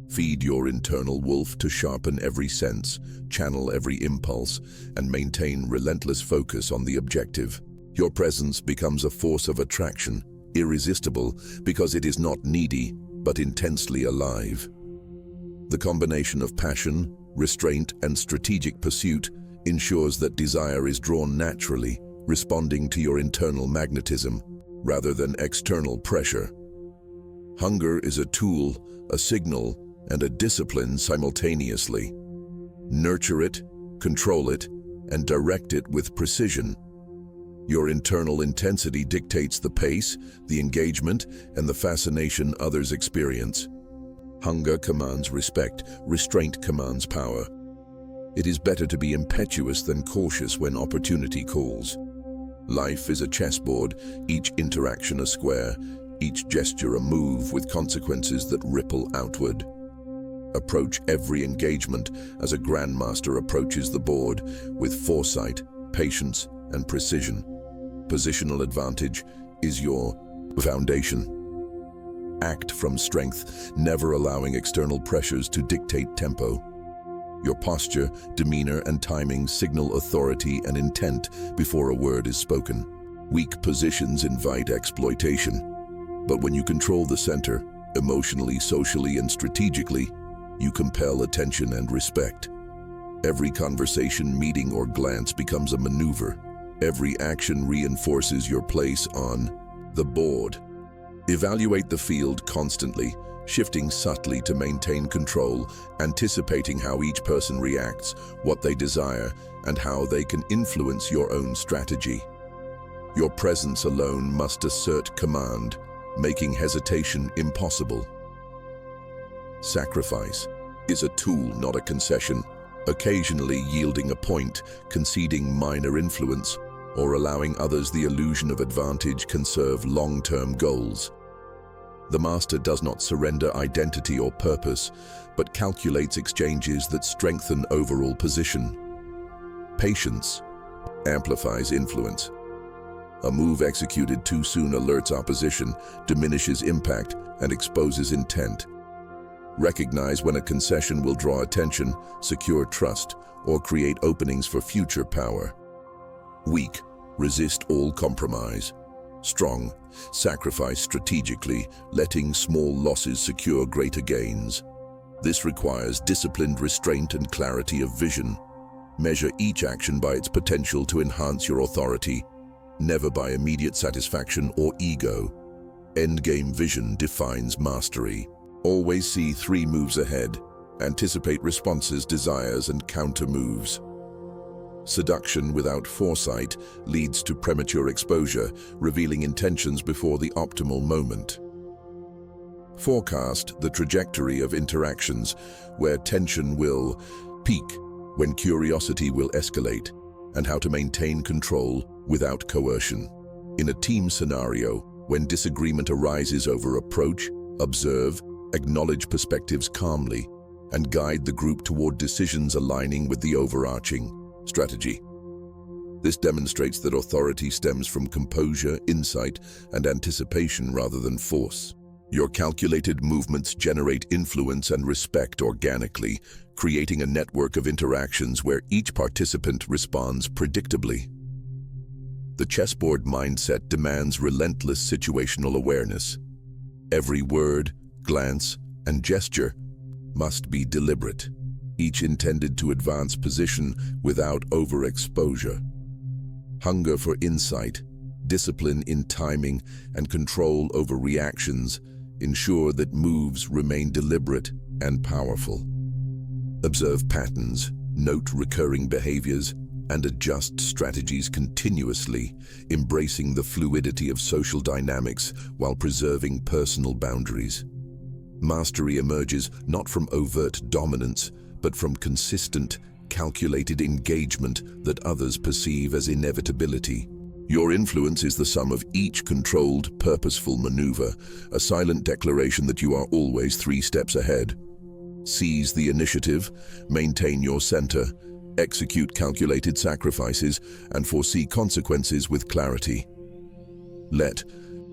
Feed your internal wolf to sharpen every sense, channel every impulse, and maintain relentless focus on the objective. Your presence becomes a force of attraction, irresistible because it is not needy, but intensely alive. The combination of passion, restraint, and strategic pursuit ensures that desire is drawn naturally, responding to your internal magnetism rather than external pressure. Hunger is a tool, a signal, and a discipline simultaneously. Nurture it, control it, and direct it with precision. Your internal intensity dictates the pace, the engagement, and the fascination others experience. Hunger commands respect, restraint commands power. It is better to be impetuous than cautious when opportunity calls. Life is a chessboard, each interaction a square, each gesture a move with consequences that ripple outward. Approach every engagement as a grandmaster approaches the board, with foresight, patience, and precision. Positional advantage is your foundation. Act from strength, never allowing external pressures to dictate tempo. Your posture, demeanor, and timing signal authority and intent before a word is spoken. Weak positions invite exploitation. But when you control the center, emotionally, socially, and strategically, you compel attention and respect. Every conversation, meeting, or glance becomes a maneuver. Every action reinforces your place on the board. Evaluate the field constantly, shifting subtly to maintain control, anticipating how each person reacts, what they desire, and how they can influence your own strategy. Your presence alone must assert command, making hesitation impossible. Sacrifice is a tool, not a concession, occasionally yielding a point, conceding minor influence, or allowing others the illusion of advantage can serve long-term goals. The master does not surrender identity or purpose, but calculates exchanges that strengthen overall position. Patience amplifies influence. A move executed too soon alerts opposition, diminishes impact, and exposes intent. Recognize when a concession will draw attention, secure trust, or create openings for future power. Weak, resist all compromise. Strong, sacrifice strategically, letting small losses secure greater gains. This requires disciplined restraint and clarity of vision. Measure each action by its potential to enhance your authority, never by immediate satisfaction or ego. Endgame vision defines mastery. Always see 3 moves ahead. Anticipate responses, desires, and counter moves. Seduction without foresight leads to premature exposure, revealing intentions before the optimal moment. Forecast the trajectory of interactions, where tension will peak, when curiosity will escalate, and how to maintain control without coercion. In a team scenario, when disagreement arises over approach, observe, acknowledge perspectives calmly, and guide the group toward decisions aligning with the overarching strategy. This demonstrates that authority stems from composure, insight, and anticipation rather than force. Your calculated movements generate influence and respect organically, creating a network of interactions where each participant responds predictably. The chessboard mindset demands relentless situational awareness. Every word, glance, and gesture must be deliberate, each intended to advance position without overexposure. Hunger for insight, discipline in timing, and control over reactions ensure that moves remain deliberate and powerful. Observe patterns, note recurring behaviors, and adjust strategies continuously, embracing the fluidity of social dynamics while preserving personal boundaries. Mastery emerges not from overt dominance, but from consistent, calculated engagement that others perceive as inevitability. Your influence is the sum of each controlled, purposeful maneuver, a silent declaration that you are always 3 steps ahead. Seize the initiative, maintain your center, execute calculated sacrifices, and foresee consequences with clarity. Let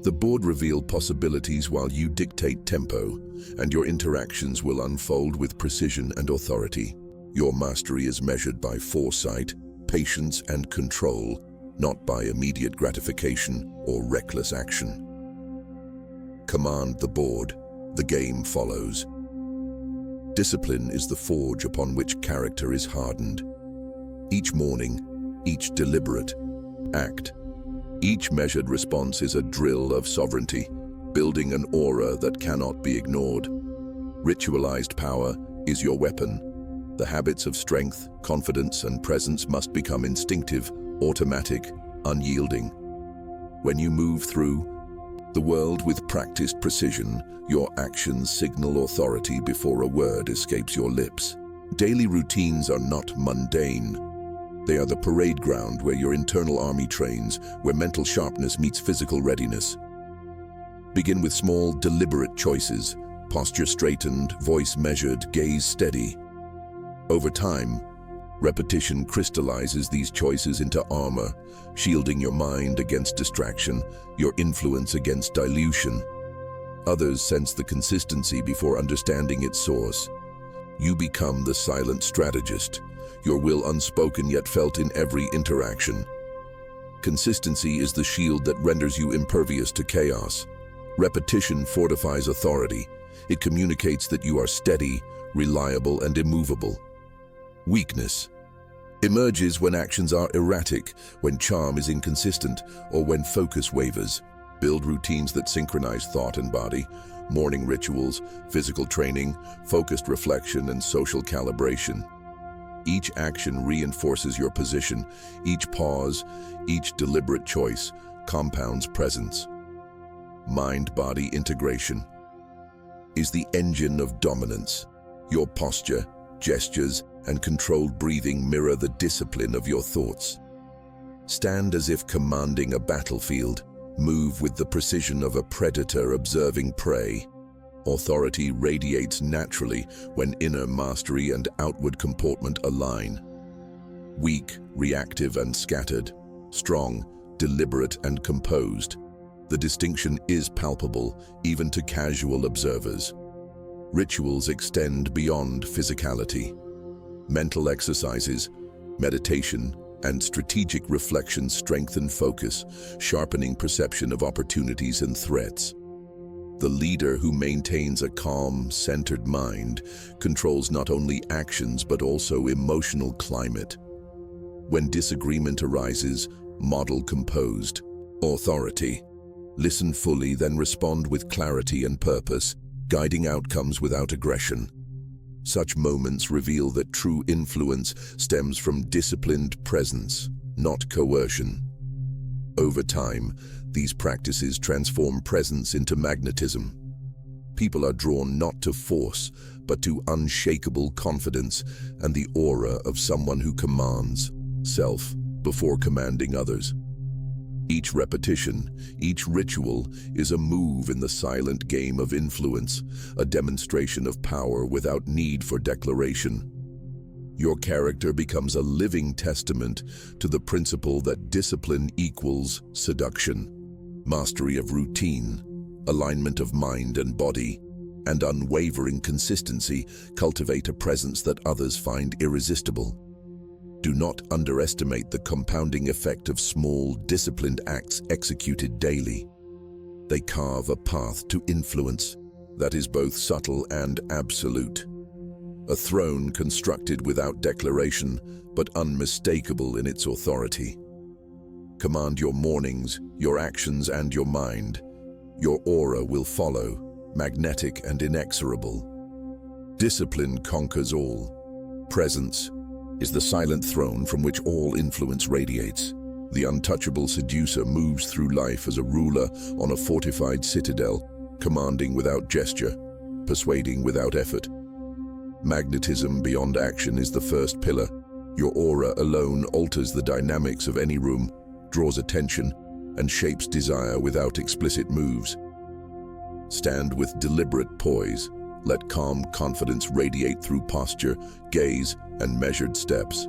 the board reveal possibilities while you dictate tempo, and your interactions will unfold with precision and authority. Your mastery is measured by foresight, patience, and control, not by immediate gratification or reckless action. Command the board, the game follows. Discipline is the forge upon which character is hardened. Each morning, each deliberate act, each measured response is a drill of sovereignty, building an aura that cannot be ignored. Ritualized power is your weapon. The habits of strength, confidence, and presence must become instinctive, automatic, unyielding. When you move through the world with practiced precision, your actions signal authority before a word escapes your lips. Daily routines are not mundane. They are the parade ground where your internal army trains, where mental sharpness meets physical readiness. Begin with small, deliberate choices, posture straightened, voice measured, gaze steady. Over time, repetition crystallizes these choices into armor, shielding your mind against distraction, your influence against dilution. Others sense the consistency before understanding its source. You become the silent strategist, your will unspoken yet felt in every interaction. Consistency is the shield that renders you impervious to chaos. Repetition fortifies authority. It communicates that you are steady, reliable, and immovable. Weakness emerges when actions are erratic, when charm is inconsistent, or when focus wavers. Build routines that synchronize thought and body, morning rituals, physical training, focused reflection, and social calibration. Each action reinforces your position. Each pause, each deliberate choice compounds presence. Mind-body integration is the engine of dominance. Your posture, gestures, and controlled breathing mirror the discipline of your thoughts. Stand as if commanding a battlefield. Move with the precision of a predator observing prey. Authority radiates naturally when inner mastery and outward comportment align. Weak, reactive, and scattered. Strong, deliberate, and composed. The distinction is palpable, even to casual observers. Rituals extend beyond physicality. Mental exercises, meditation, and strategic reflection strengthen focus, sharpening perception of opportunities and threats. The leader who maintains a calm, centered mind controls not only actions but also emotional climate. When disagreement arises, model composed authority. Listen fully, then respond with clarity and purpose, guiding outcomes without aggression. Such moments reveal that true influence stems from disciplined presence, not coercion. Over time, these practices transform presence into magnetism. People are drawn not to force, but to unshakable confidence and the aura of someone who commands self before commanding others. Each repetition, each ritual is a move in the silent game of influence, a demonstration of power without need for declaration. Your character becomes a living testament to the principle that discipline equals seduction. Mastery of routine, alignment of mind and body, and unwavering consistency cultivate a presence that others find irresistible. Do not underestimate the compounding effect of small, disciplined acts executed daily. They carve a path to influence that is both subtle and absolute. A throne constructed without declaration, but unmistakable in its authority. Command your mornings, your actions, and your mind. Your aura will follow, magnetic and inexorable. Discipline conquers all. Presence is the silent throne from which all influence radiates. The untouchable seducer moves through life as a ruler on a fortified citadel, commanding without gesture, persuading without effort. Magnetism beyond action is the first pillar. Your aura alone alters the dynamics of any room. draws attention, and shapes desire without explicit moves. Stand with deliberate poise. Let calm confidence radiate through posture, gaze, and measured steps.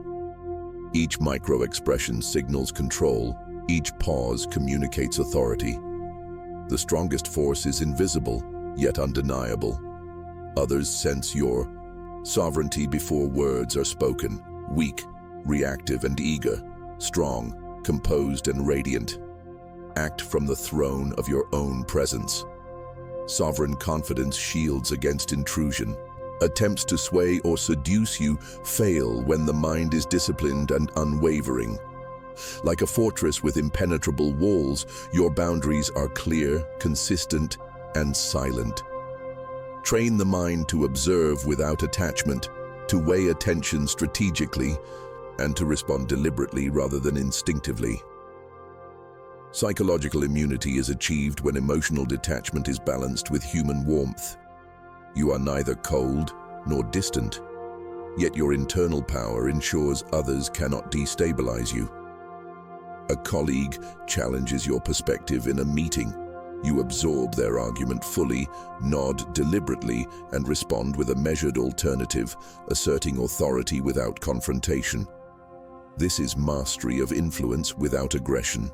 Each micro-expression signals control. Each pause communicates authority. The strongest force is invisible, yet undeniable. Others sense your sovereignty before words are spoken. Weak, reactive, and eager. Strong, composed, and radiant. Act from the throne of your own presence. Sovereign confidence shields against intrusion. Attempts to sway or seduce you fail when the mind is disciplined and unwavering. Like a fortress with impenetrable walls, your boundaries are clear, consistent, and silent. Train the mind to observe without attachment, to weigh attention strategically, and to respond deliberately rather than instinctively. Psychological immunity is achieved when emotional detachment is balanced with human warmth. You are neither cold nor distant, yet your internal power ensures others cannot destabilize you. A colleague challenges your perspective in a meeting. You absorb their argument fully, nod deliberately, and respond with a measured alternative, asserting authority without confrontation. This is mastery of influence without aggression.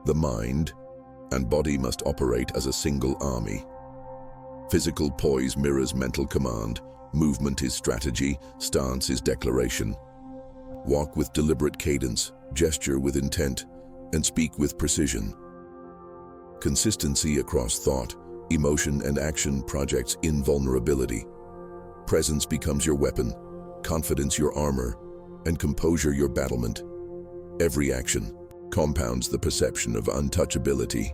The mind and body must operate as a single army. Physical poise mirrors mental command. Movement is strategy, stance is declaration. Walk with deliberate cadence, gesture with intent, and speak with precision. Consistency across thought, emotion, and action projects invulnerability. Presence becomes your weapon, confidence your armor, and composure your battlement. Every action compounds the perception of untouchability.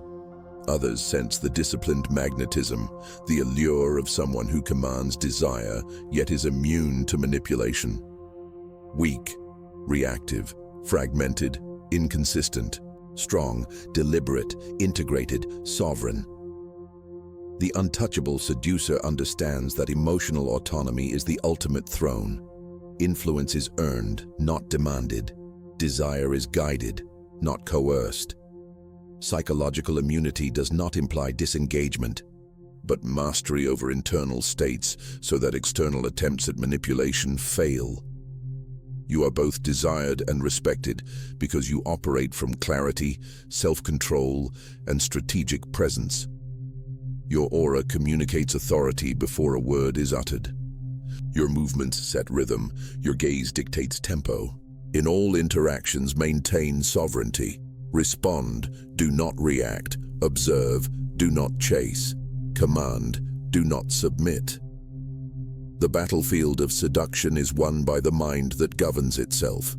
Others sense the disciplined magnetism, the allure of someone who commands desire, yet is immune to manipulation. Weak, reactive, fragmented, inconsistent, strong, deliberate, integrated, sovereign. The untouchable seducer understands that emotional autonomy is the ultimate throne. Influence is earned, not demanded. Desire is guided, not coerced. Psychological immunity does not imply disengagement, but mastery over internal states so that external attempts at manipulation fail. You are both desired and respected because you operate from clarity, self-control, and strategic presence. Your aura communicates authority before a word is uttered. Your movements set rhythm, your gaze dictates tempo. In all interactions, maintain sovereignty. Respond, do not react. Observe, do not chase. Command, do not submit. The battlefield of seduction is won by the mind that governs itself.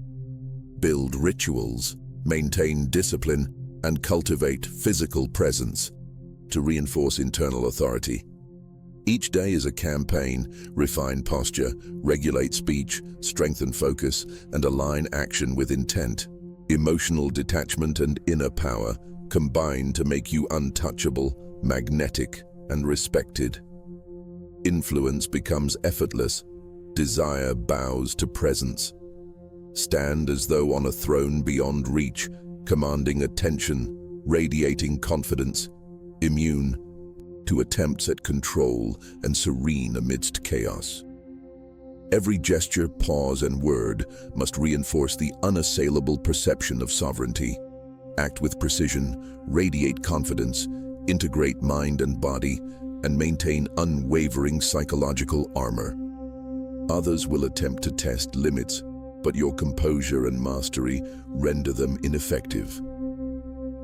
Build rituals, maintain discipline, and cultivate physical presence to reinforce internal authority. Each day is a campaign. Refine posture, regulate speech, strengthen focus, and align action with intent. Emotional detachment and inner power combine to make you untouchable, magnetic, and respected. Influence becomes effortless. Desire bows to presence. Stand as though on a throne beyond reach, commanding attention, radiating confidence, immune to attempts at control and serene amidst chaos. Every gesture, pause, and word must reinforce the unassailable perception of sovereignty. Act with precision, radiate confidence, integrate mind and body, and maintain unwavering psychological armor. Others will attempt to test limits, but your composure and mastery render them ineffective.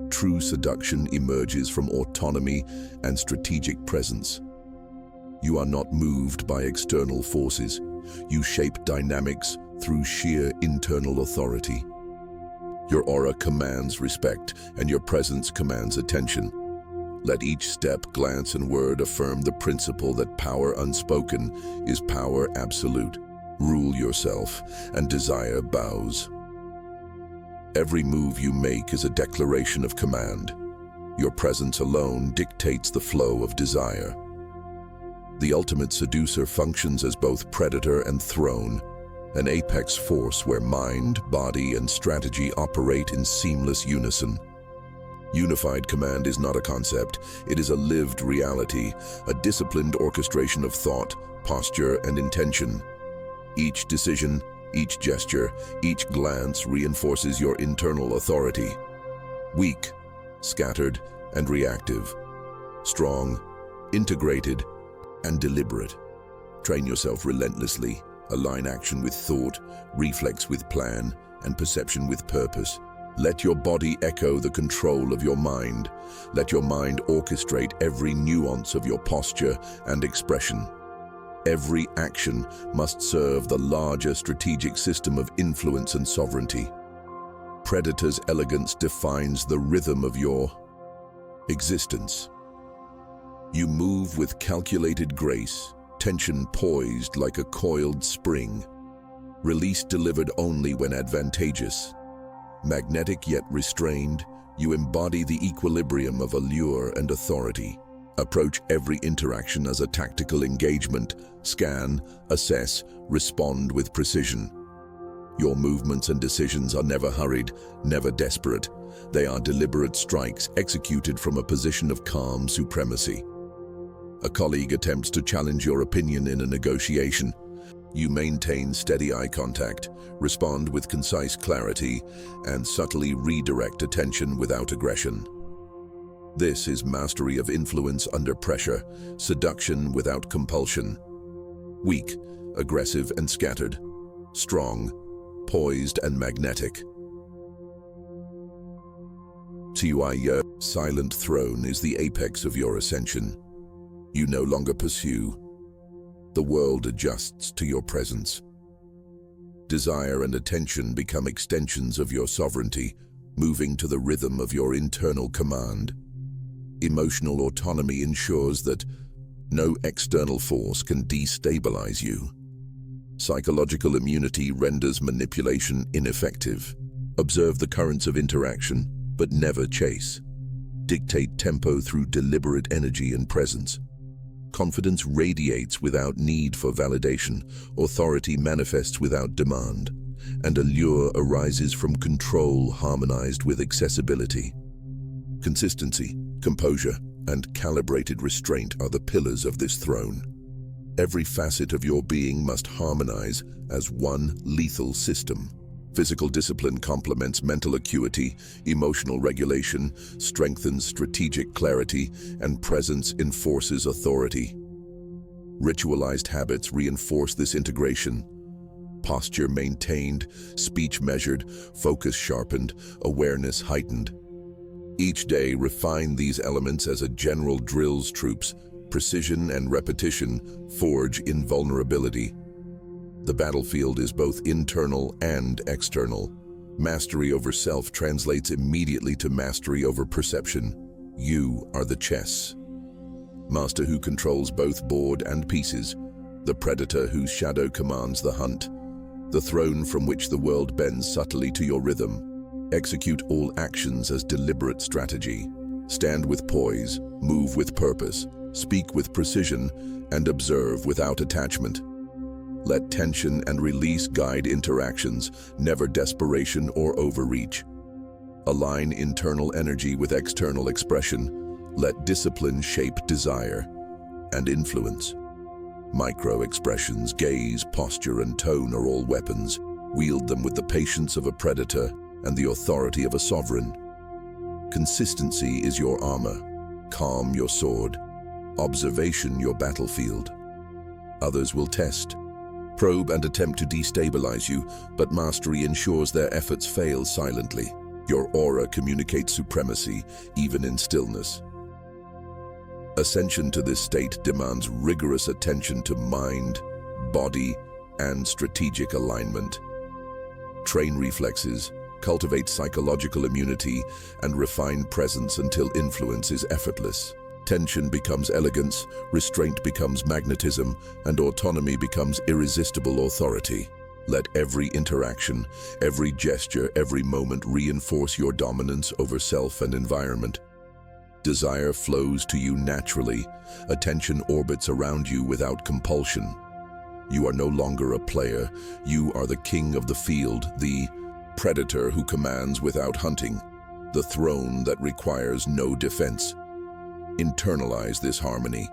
True seduction emerges from autonomy and strategic presence. You are not moved by external forces. You shape dynamics through sheer internal authority. Your aura commands respect, and your presence commands attention. Let each step, glance, and word affirm the principle that power unspoken is power absolute. Rule yourself, and desire bows. Every move you make is a declaration of command. Your presence alone dictates the flow of desire. The ultimate seducer functions as both predator and throne, an apex force where mind, body, and strategy operate in seamless unison. Unified command is not a concept, it is a lived reality, a disciplined orchestration of thought, posture, and intention. Each decision, each gesture, each glance reinforces your internal authority. Weak, scattered, and reactive. Strong, integrated, and deliberate. Train yourself relentlessly. Align action with thought, reflex with plan, and perception with purpose. Let your body echo the control of your mind. Let your mind orchestrate every nuance of your posture and expression. Every action must serve the larger strategic system of influence and sovereignty. Predator's elegance defines the rhythm of your existence. You move with calculated grace, tension poised like a coiled spring. Release delivered only when advantageous. Magnetic yet restrained, you embody the equilibrium of allure and authority. Approach every interaction as a tactical engagement. Scan, assess, respond with precision. Your movements and decisions are never hurried, never desperate. They are deliberate strikes executed from a position of calm supremacy. A colleague attempts to challenge your opinion in a negotiation. You maintain steady eye contact, respond with concise clarity, and subtly redirect attention without aggression. This is mastery of influence under pressure, seduction without compulsion. Weak, aggressive and scattered. Strong, poised and magnetic. Your silent throne is the apex of your ascension. You no longer pursue. The world adjusts to your presence. Desire and attention become extensions of your sovereignty, moving to the rhythm of your internal command. Emotional autonomy ensures that no external force can destabilize you. Psychological immunity renders manipulation ineffective. Observe the currents of interaction, but never chase. Dictate tempo through deliberate energy and presence. Confidence radiates without need for validation, authority manifests without demand, and allure arises from control harmonized with accessibility. Consistency, composure, and calibrated restraint are the pillars of this throne. Every facet of your being must harmonize as one lethal system. Physical discipline complements mental acuity, emotional regulation strengthens strategic clarity, and presence enforces authority. Ritualized habits reinforce this integration. Posture maintained, speech measured, focus sharpened, awareness heightened. Each day refine these elements as a general drills troops. Precision and repetition forge invulnerability. The battlefield is both internal and external. Mastery over self translates immediately to mastery over perception. You are the chess master who controls both board and pieces, the predator whose shadow commands the hunt, the throne from which the world bends subtly to your rhythm. Execute all actions as deliberate strategy. Stand with poise, move with purpose, speak with precision, and observe without attachment. Let tension and release guide interactions, never desperation or overreach. Align internal energy with external expression. Let discipline shape desire and influence. Micro-expressions, gaze, posture, and tone are all weapons. Wield them with the patience of a predator and the authority of a sovereign. Consistency is your armor, calm your sword, observation your battlefield. Others will test, probe and attempt to destabilize you, but mastery ensures their efforts fail silently. Your aura communicates supremacy, even in stillness. Ascension to this state demands rigorous attention to mind, body, and strategic alignment. Train reflexes, cultivate psychological immunity, and refine presence until influence is effortless. Tension becomes elegance, restraint becomes magnetism, and autonomy becomes irresistible authority. Let every interaction, every gesture, every moment reinforce your dominance over self and environment. Desire flows to you naturally. Attention orbits around you without compulsion. You are no longer a player. You are the king of the field, the predator who commands without hunting, the throne that requires no defense. Internalize this harmony.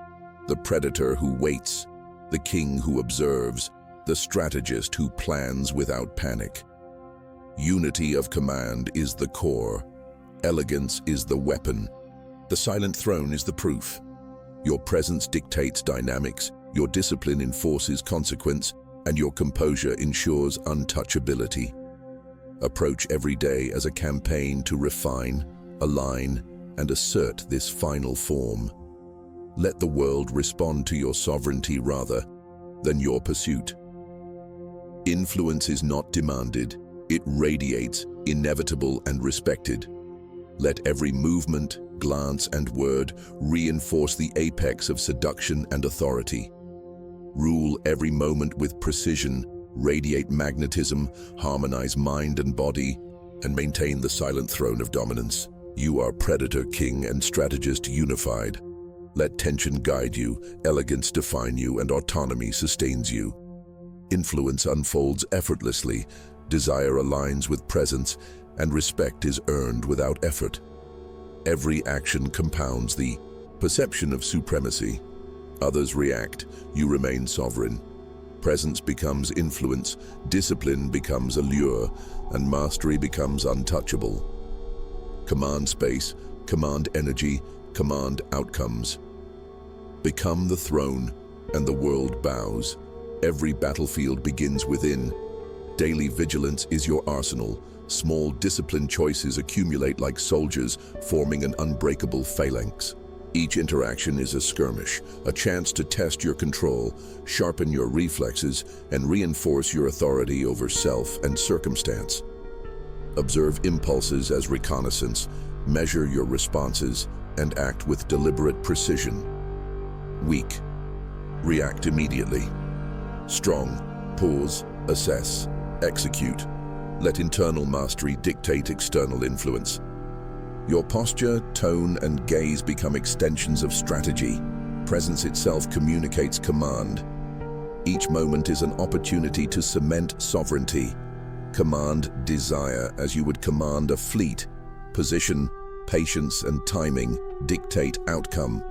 The predator who waits, the king who observes, the strategist who plans without panic. Unity of command is the core. Elegance is the weapon. The silent throne is the proof. Your presence dictates dynamics, your discipline enforces consequence, and your composure ensures untouchability. Approach every day as a campaign to refine, align, and assert this final form. Let the world respond to your sovereignty rather than your pursuit. Influence is not demanded, it radiates, inevitable and respected. Let every movement, glance, and word reinforce the apex of seduction and authority. Rule every moment with precision, radiate magnetism, harmonize mind and body, and maintain the silent throne of dominance. You are predator, king, and strategist unified. Let tension guide you, elegance define you, and autonomy sustains you. Influence unfolds effortlessly, desire aligns with presence, and respect is earned without effort. Every action compounds the perception of supremacy. Others react, you remain sovereign. Presence becomes influence, discipline becomes allure, and mastery becomes untouchable. Command space, command energy, command outcomes. Become the throne, and the world bows. Every battlefield begins within. Daily vigilance is your arsenal. Small disciplined choices accumulate like soldiers, forming an unbreakable phalanx. Each interaction is a skirmish, a chance to test your control, sharpen your reflexes, and reinforce your authority over self and circumstance. Observe impulses as reconnaissance, measure your responses, and act with deliberate precision. Weak. React immediately. Strong. Pause, assess, execute. Let internal mastery dictate external influence. Your posture, tone, and gaze become extensions of strategy. Presence itself communicates command. Each moment is an opportunity to cement sovereignty. Command desire as you would command a fleet. Position, patience, and timing dictate outcome.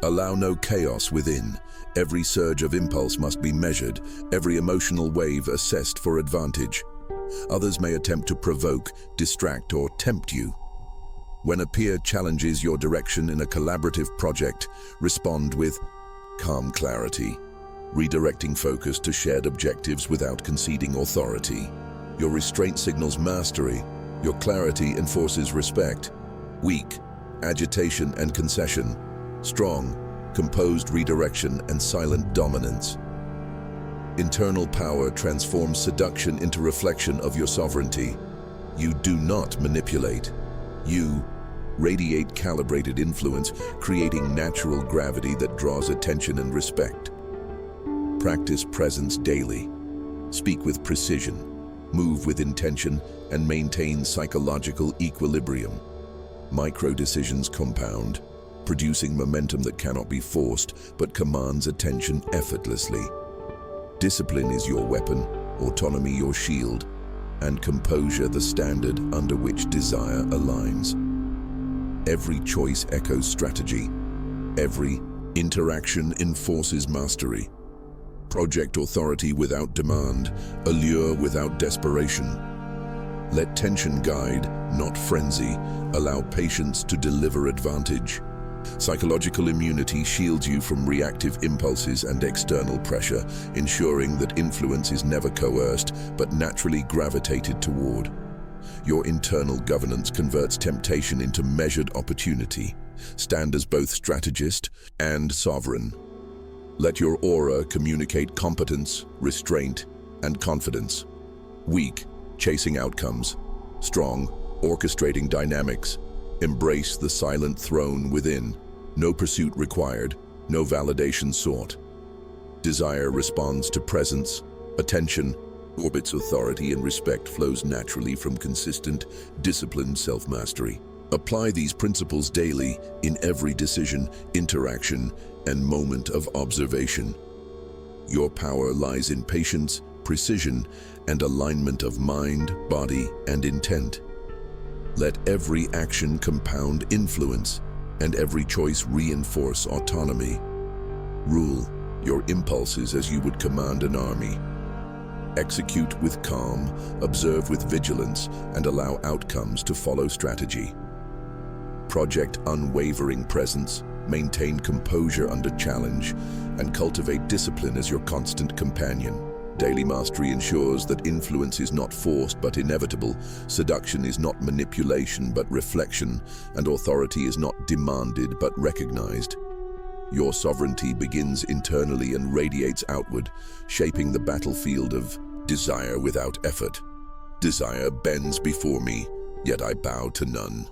Allow no chaos within. Every surge of impulse must be measured, every emotional wave assessed for advantage. Others may attempt to provoke, distract, or tempt you. When a peer challenges your direction in a collaborative project, respond with calm clarity, redirecting focus to shared objectives without conceding authority. Your restraint signals mastery, your clarity enforces respect. Weak, agitation and concession. Strong, composed redirection and silent dominance. Internal power transforms seduction into reflection of your sovereignty. You do not manipulate. You radiate calibrated influence, creating natural gravity that draws attention and respect. Practice presence daily. Speak with precision, move with intention, and maintain psychological equilibrium. Micro-decisions compound, producing momentum that cannot be forced but commands attention effortlessly. Discipline is your weapon, autonomy your shield, and composure the standard under which desire aligns. Every choice echoes strategy. Every interaction enforces mastery. Project authority without demand, allure without desperation. Let tension guide, not frenzy. Allow patience to deliver advantage. Psychological immunity shields you from reactive impulses and external pressure, ensuring that influence is never coerced, but naturally gravitated toward. Your internal governance converts temptation into measured opportunity. Stand as both strategist and sovereign. Let your aura communicate competence, restraint, and confidence. Weak, chasing outcomes. Strong, orchestrating dynamics. Embrace the silent throne within. No pursuit required, no validation sought. Desire responds to presence, attention, orbits authority, and respect flows naturally from consistent, disciplined self-mastery. Apply these principles daily in every decision, interaction, and moment of observation. Your power lies in patience, precision, and alignment of mind, body, and intent. Let every action compound influence, and every choice reinforce autonomy. Rule your impulses as you would command an army. Execute with calm, observe with vigilance, and allow outcomes to follow strategy. Project unwavering presence, maintain composure under challenge, and cultivate discipline as your constant companion. Daily mastery ensures that influence is not forced but inevitable, seduction is not manipulation but reflection, and authority is not demanded but recognized. Your sovereignty begins internally and radiates outward, shaping the battlefield of desire without effort. Desire bends before me, yet I bow to none.